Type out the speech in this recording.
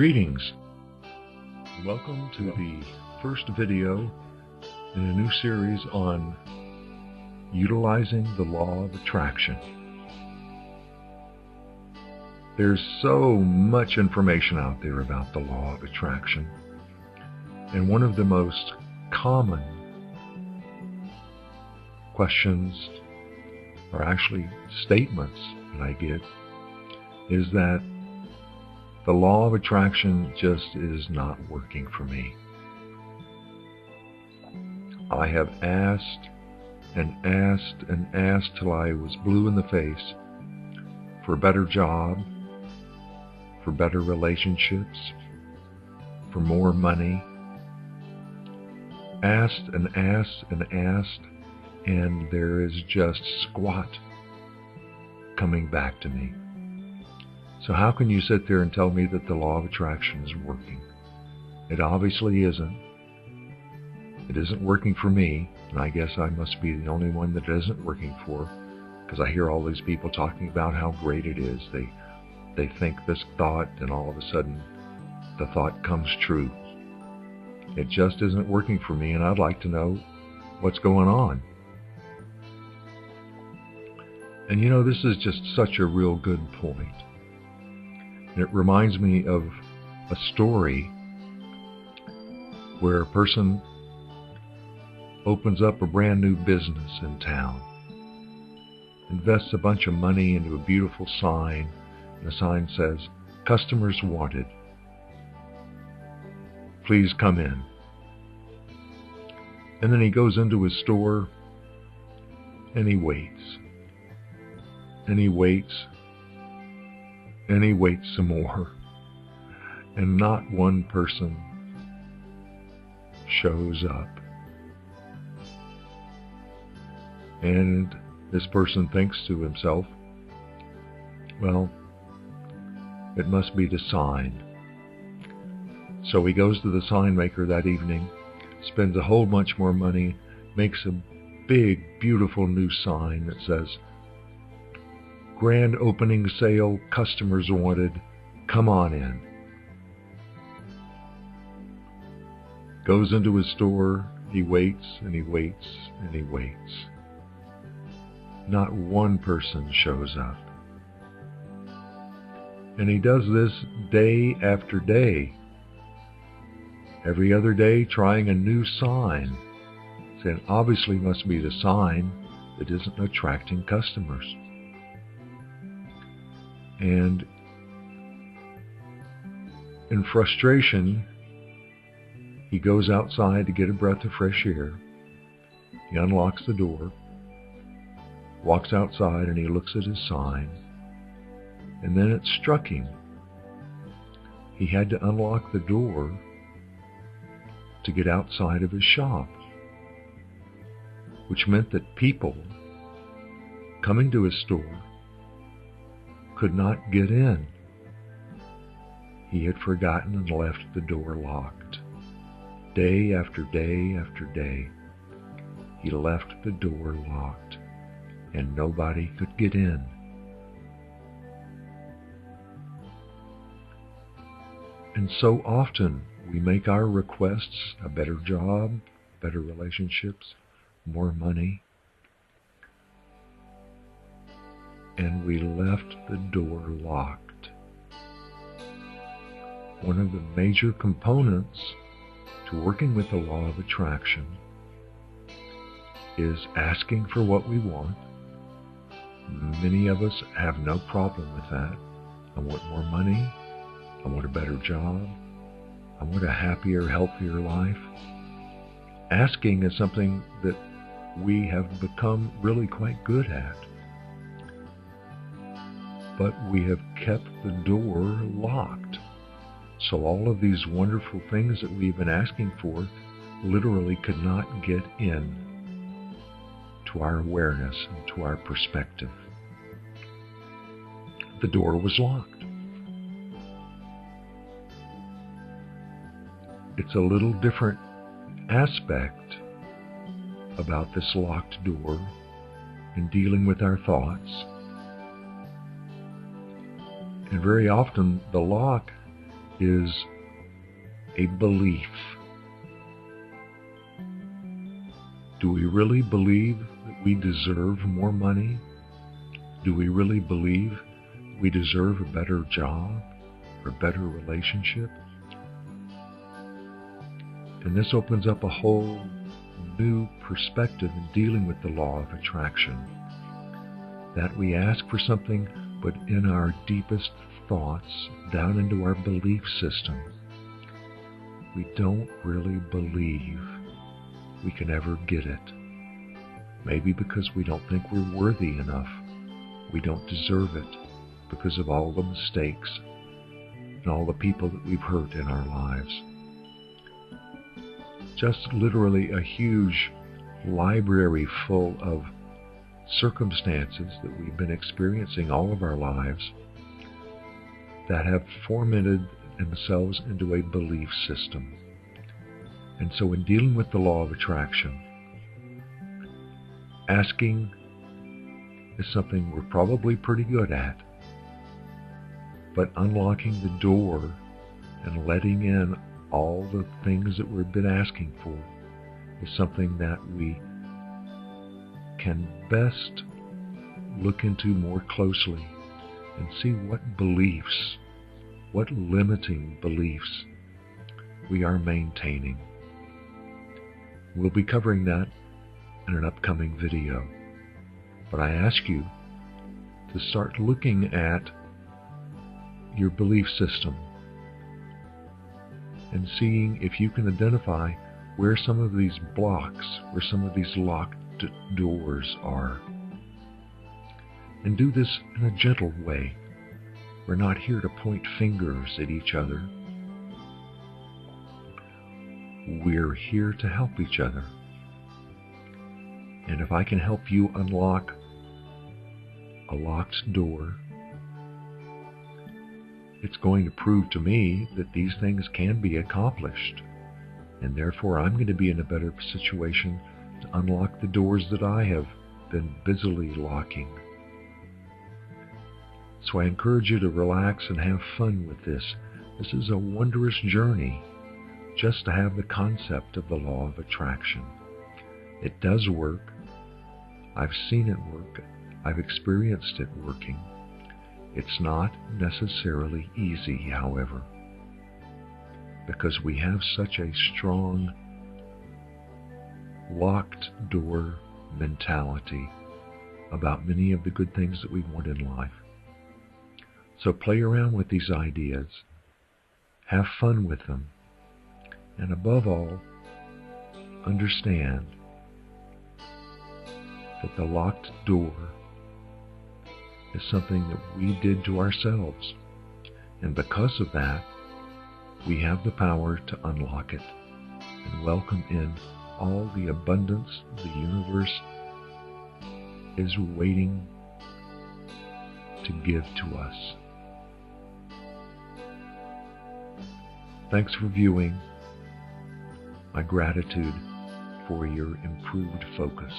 Greetings. Welcome to the first video in a new series on utilizing the law of attraction. There's so much information out there about the law of attraction, and one of the most common questions, or actually statements that I get, is that the law of attraction just is not working for me. I have asked and asked and asked till I was blue in the face for a better job, for better relationships, for more money. Asked and asked and asked, and there is just squat coming back to me. So how can you sit there and tell me that the law of attraction is working? It obviously isn't. It isn't working for me, and I guess I must be the only one that it isn't working for, because I hear all these people talking about how great it is. They think this thought, and all of a sudden the thought comes true. It just isn't working for me, and I'd like to know what's going on. And you know, this is just such a real good point. And it reminds me of a story where a person opens up a brand new business in town, invests a bunch of money into a beautiful sign, and the sign says, "Customers wanted. Please come in." And then he goes into his store and he waits. And he waits. And he waits some more. And not one person shows up. And this person thinks to himself, well, it must be the sign. So he goes to the sign maker that evening, spends a whole bunch more money, makes a big, beautiful new sign that says, "Grand opening sale, customers wanted, come on in." Goes into his store, he waits and he waits and he waits. Not one person shows up. And he does this day after day. Every other day trying a new sign, saying obviously must be the sign that isn't attracting customers. And in frustration, he goes outside to get a breath of fresh air. He unlocks the door, walks outside, and he looks at his sign. And then it struck him. He had to unlock the door to get outside of his shop, which meant that people coming to his store could not get in. He had forgotten and left the door locked. Day after day after day, he left the door locked, and nobody could get in. And so often we make our requests a better job, better relationships, more money, and we left the door locked. One of the major components to working with the law of attraction is asking for what we want. Many of us have no problem with that. I want more money. I want a better job. I want a happier, healthier life. Asking is something that we have become really quite good at. But we have kept the door locked. So all of these wonderful things that we've been asking for literally could not get in to our awareness and to our perspective. The door was locked. It's a little different aspect about this locked door in dealing with our thoughts. And very often the lock is a belief. Do we really believe that we deserve more money? Do we really believe we deserve a better job or a better relationship? And this opens up a whole new perspective in dealing with the law of attraction. That we ask for something, but in our deepest thoughts, down into our belief system, we don't really believe we can ever get it. Maybe because we don't think we're worthy enough. We don't deserve it because of all the mistakes and all the people that we've hurt in our lives. Just literally a huge library full of circumstances that we've been experiencing all of our lives that have formatted themselves into a belief system. And so in dealing with the law of attraction, asking is something we're probably pretty good at, but unlocking the door and letting in all the things that we've been asking for is something that we can best look into more closely and see what beliefs, what limiting beliefs we are maintaining. We'll be covering that in an upcoming video, but I ask you to start looking at your belief system and seeing if you can identify where some of these blocks, where some of these locked doors are. And do this in a gentle way. We're not here to point fingers at each other. We're here to help each other. And if I can help you unlock a locked door, it's going to prove to me that these things can be accomplished. And therefore I'm going to be in a better situation to unlock the doors that I have been busily locking. So I encourage you to relax and have fun with this. This is a wondrous journey just to have the concept of the law of attraction. It does work. I've seen it work. I've experienced it working. It's not necessarily easy, however, because we have such a strong locked door mentality about many of the good things that we want in life. So play around with these ideas, have fun with them, and above all, understand that the locked door is something that we did to ourselves, and because of that, we have the power to unlock it and welcome in all the abundance the universe is waiting to give to us. Thanks for viewing. My gratitude for your improved focus.